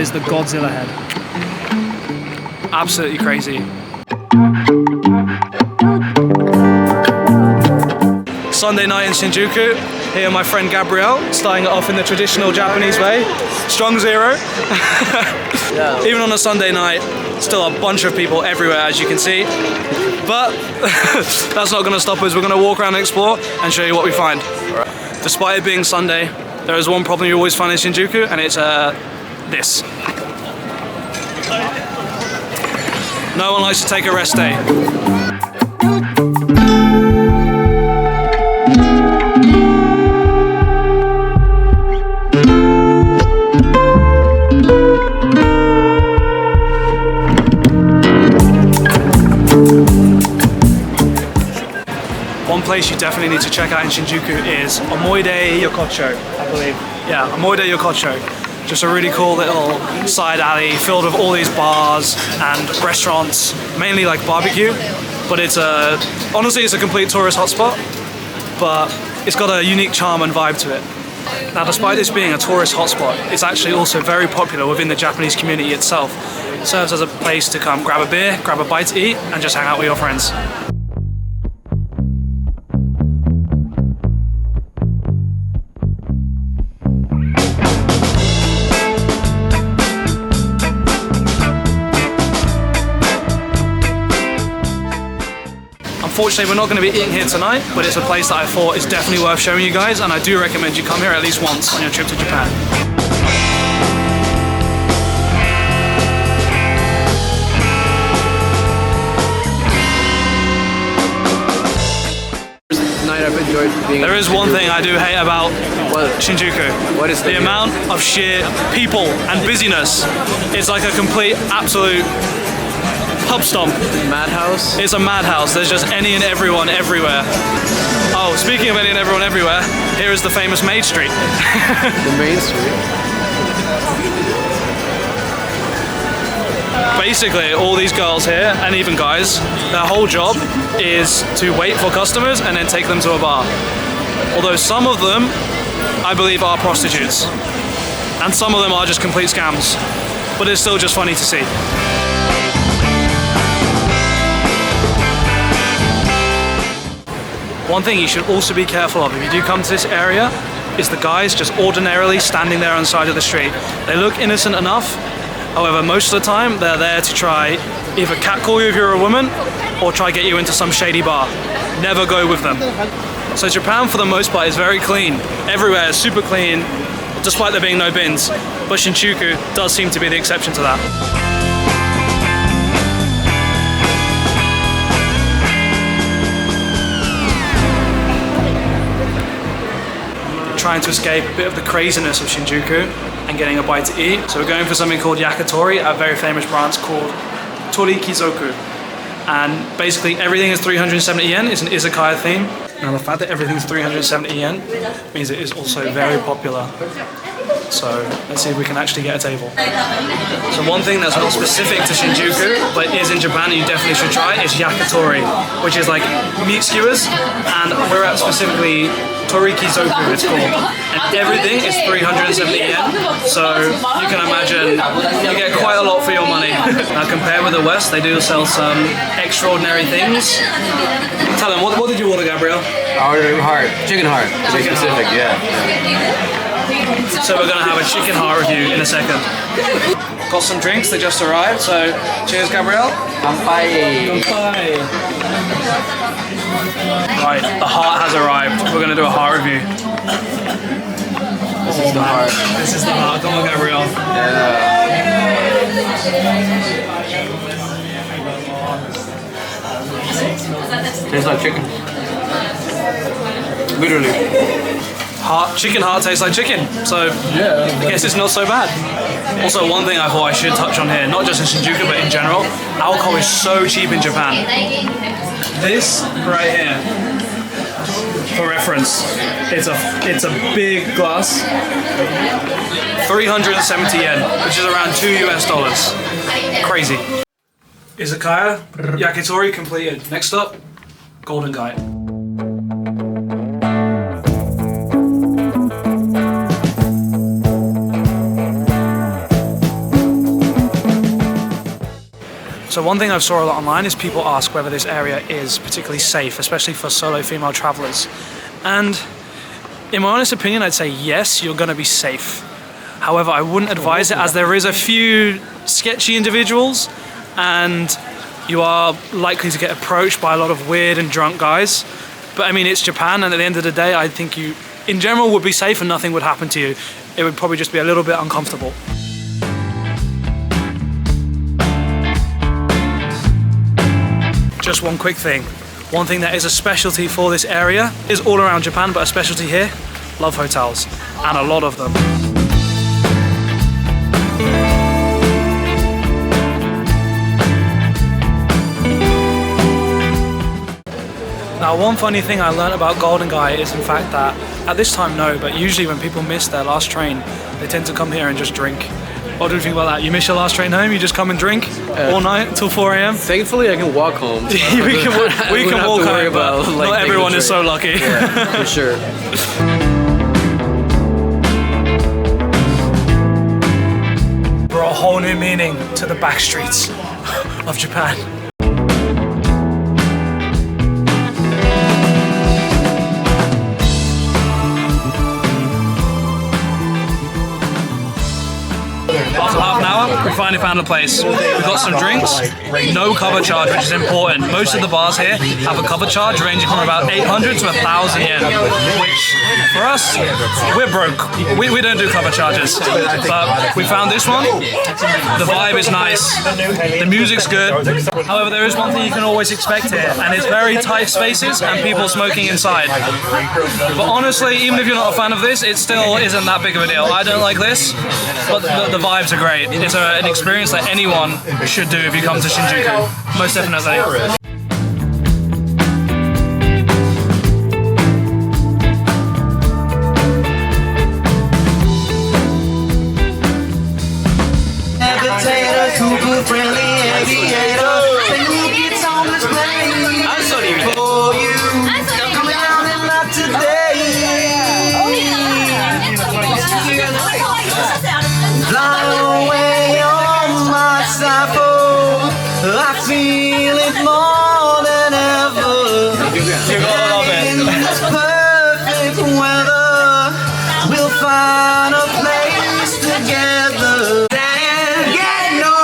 is the Godzilla head. Absolutely crazy. Sunday night in Shinjuku. Here my friend Gabrielle, starting it off in the traditional Japanese way. Strong zero. Yeah. Even on a Sunday night, still a bunch of people everywhere, as you can see. But that's not going to stop us. We're going to walk around and explore and show you what we find. Despite it being Sunday, there is one problem you always find in Shinjuku, and it's this. No one likes to take a rest day. One place you definitely need to check out in Shinjuku is Omoide Yokocho, I believe. Yeah, Omoide Yokocho. Just a really cool little side alley filled with all these bars and restaurants, mainly like barbecue. But it's honestly, it's a complete tourist hotspot, but it's got a unique charm and vibe to it. Now, despite this being a tourist hotspot, it's actually also very popular within the Japanese community itself. It serves as a place to come grab a beer, grab a bite to eat, and just hang out with your friends. Unfortunately, we're not going to be eating here tonight, but it's a place that I thought is definitely worth showing you guys, and I do recommend you come here at least once on your trip to Japan. I've enjoyed being. There is one thing I do hate about Shinjuku. What is the amount of sheer people and busyness? It's like a complete, absolute pub stomp. Madhouse? It's a madhouse. There's just any and everyone everywhere. Oh, speaking of any and everyone everywhere, here is the famous Main Street. The Main Street? Basically, all these girls here, and even guys, their whole job is to wait for customers and then take them to a bar. Although some of them, I believe, are prostitutes. And some of them are just complete scams. But it's still just funny to see. One thing you should also be careful of if you do come to this area is the guys just ordinarily standing there on the side of the street. They look innocent enough, however most of the time they're there to try either catcall you if you're a woman or try get you into some shady bar. Never go with them. So Japan for the most part is very clean. Everywhere is super clean, despite there being no bins. But Shinjuku does seem to be the exception to that. Trying to escape a bit of the craziness of Shinjuku and getting a bite to eat. So we're going for something called yakitori, a very famous brand called Torikizoku. And basically everything is 370 yen, it's an izakaya theme. Now the fact that everything's 370 yen means it is also very popular. So let's see if we can actually get a table. So one thing that's not specific to Shinjuku, but is in Japan and you definitely should try, is yakitori, which is like meat skewers. And we're at specifically Torikizoku it's called. And everything is 370 yen. So you can imagine you get quite a lot for your money. Now compared with the West, they do sell some extraordinary things. Tell them, what did you order, Gabriel? I ordered heart, chicken heart, to be specific, yeah. So we're gonna have a chicken heart review in a second. Got some drinks that just arrived, so cheers, Gabriel. Kanpai. Kanpai. Right, the heart has arrived. We're gonna do a heart review. This is the heart. This is the heart. Come on, Gabriel. Yeah. Tastes like chicken. Literally. Chicken heart tastes like chicken, so yeah, I guess it's not so bad. Also, one thing I thought I should touch on here, not just in Shinjuku but in general, alcohol is so cheap in Japan. This right here, for reference, it's a big glass, 370 yen, which is around $2 US. Crazy. Izakaya, yakitori completed. Next up, Golden Gai. So one thing I've saw a lot online is people ask whether this area is particularly safe, especially for solo female travelers. And in my honest opinion, I'd say yes, you're gonna be safe. However, I wouldn't advise it, as there is a few sketchy individuals and you are likely to get approached by a lot of weird and drunk guys. But I mean, it's Japan, and at the end of the day, I think you, in general, would be safe and nothing would happen to you. It would probably just be a little bit uncomfortable. Just one quick thing. One thing that is a specialty for this area is all around Japan, but a specialty here, love hotels, and a lot of them. Now, one funny thing I learned about Golden Gai is in fact that, at this time no, but usually when people miss their last train, they tend to come here and just drink. What do you think about that? You miss your last train home, you just come and drink all night till 4 a.m? Thankfully, I can walk home. we can walk home, but like, not everyone is so lucky. Yeah, for sure. Brought a whole new meaning to the backstreets of Japan. After half an hour, we finally found a place. We got some drinks, no cover charge, which is important. Most of the bars here have a cover charge ranging from about 800 to 1,000 yen, which for us, we're broke. We don't do cover charges. But we found this one. The vibe is nice. The music's good. However, there is one thing you can always expect here, and it's very tight spaces and people smoking inside. But honestly, even if you're not a fan of this, it still isn't that big of a deal. I don't like this, but the vibes are great. It's an experience that anyone should do if you come to Shinjuku. Most definitely. I feel it more than ever. You're gonna love it. In this perfect weather, we'll find a place together. And get no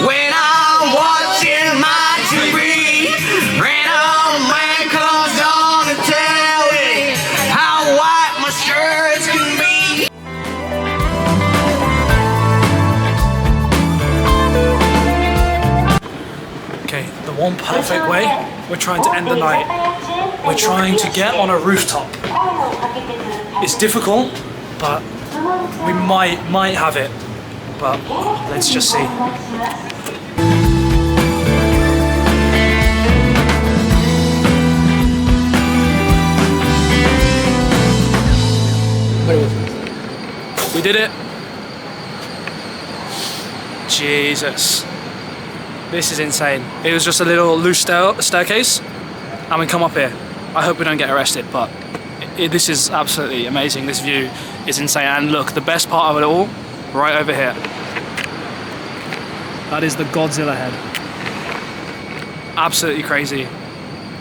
when I'm watching my TV, random man comes on to tell me how white my shirts can be. Okay, the one perfect way we're trying to end the night. We're trying to get on a rooftop. It's difficult, but we might have it. But let's just see. We did it. Jesus. This is insane. It was just a little loose staircase and we come up here. I hope we don't get arrested, but this is absolutely amazing. This view is insane. And look, the best part of it all, right over here. That is the Godzilla head. Absolutely crazy.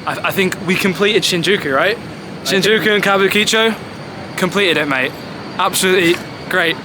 I think we completed Shinjuku, right? Shinjuku and Kabukicho, completed it, mate. Absolutely great.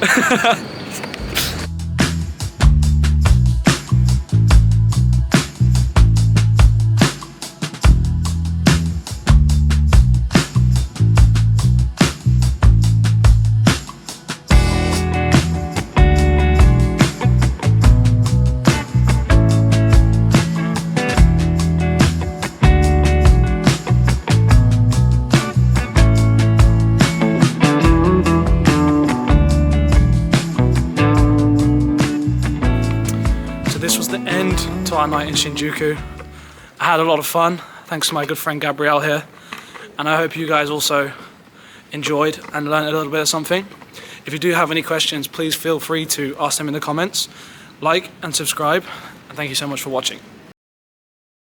This was the end to our night in Shinjuku. I had a lot of fun, thanks to my good friend Gabrielle here. And I hope you guys also enjoyed and learned a little bit of something. If you do have any questions, please feel free to ask them in the comments. Like and subscribe, and thank you so much for watching.